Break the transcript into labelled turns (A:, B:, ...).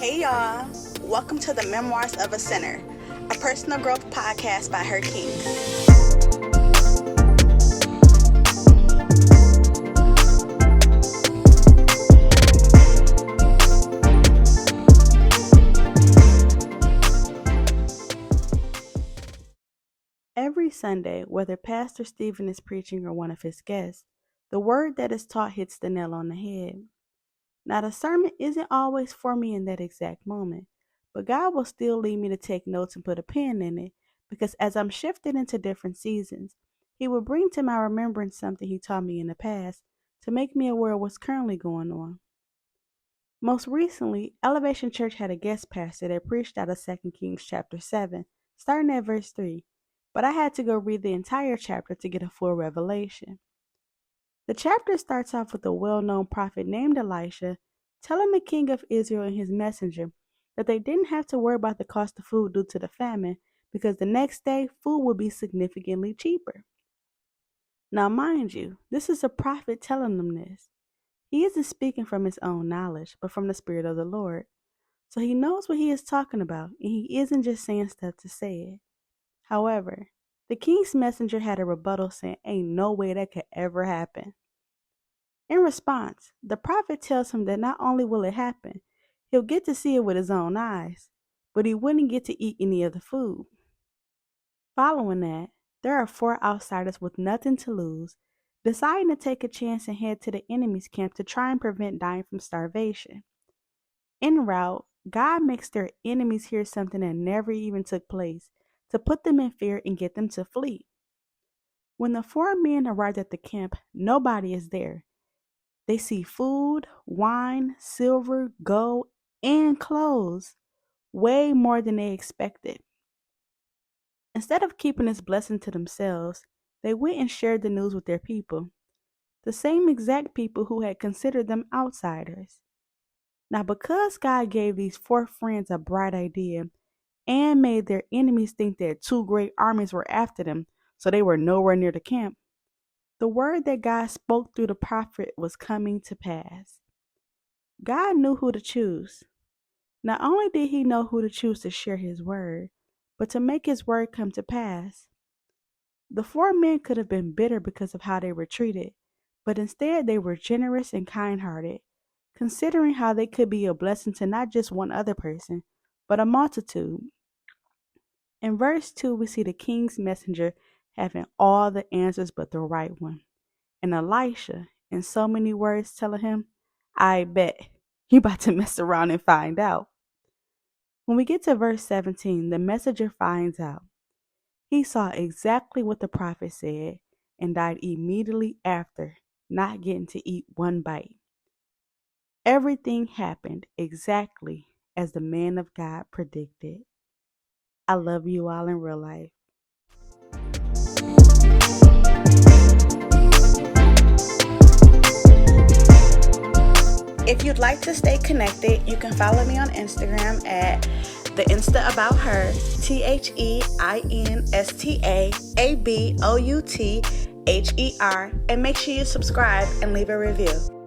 A: Hey y'all, welcome to the Memoirs of a Sinner, a personal growth podcast by HerKinkz. Every Sunday, whether Pastor Stephen is preaching or one of his guests, the word that is taught hits the nail on the head. Now, the sermon isn't always for me in that exact moment, but God will still lead me to take notes and put a pen in it, because as I'm shifted into different seasons, He will bring to my remembrance something He taught me in the past to make me aware of what's currently going on. Most recently, Elevation Church had a guest pastor that preached out of 2 Kings chapter 7, starting at verse 3, but I had to go read the entire chapter to get a full revelation. The chapter starts off with a well-known prophet named Elisha telling the king of Israel and his messenger that they didn't have to worry about the cost of food due to the famine because the next day food would be significantly cheaper. Now, mind you, this is a prophet telling them this. He isn't speaking from his own knowledge, but from the Spirit of the Lord. So he knows what he is talking about, and he isn't just saying stuff to say it. However, the king's messenger had a rebuttal saying ain't no way that could ever happen. In response, the prophet tells him that not only will it happen, he'll get to see it with his own eyes, but he wouldn't get to eat any of the food. Following that, there are 4 outsiders with nothing to lose, deciding to take a chance and head to the enemy's camp to try and prevent dying from starvation. En route, God makes their enemies hear something that never even took place, to put them in fear and get them to flee. When the 4 men arrived at the camp, nobody is there. They see food, wine, silver, gold, and clothes, way more than they expected. Instead of keeping this blessing to themselves, they went and shared the news with their people, the same exact people who had considered them outsiders. Now, because God gave these 4 friends a bright idea, and made their enemies think that 2 great armies were after them, so they were nowhere near the camp, the word that God spoke through the prophet was coming to pass. God knew who to choose. Not only did He know who to choose to share His word, but to make His word come to pass. The 4 men could have been bitter because of how they were treated, but instead they were generous and kind-hearted, considering how they could be a blessing to not just one other person, but a multitude. In verse 2, we see the king's messenger having all the answers but the right one, and Elisha, in so many words, telling him, I bet you about to mess around and find out. When we get to verse 17, the messenger finds out. He saw exactly what the prophet said and died immediately after, not getting to eat one bite. Everything happened exactly as the man of God predicted. I love you all in real life. If you'd like to stay connected, you can follow me on Instagram at the Insta About Her, TheinstaAboutHer, and make sure you subscribe and leave a review.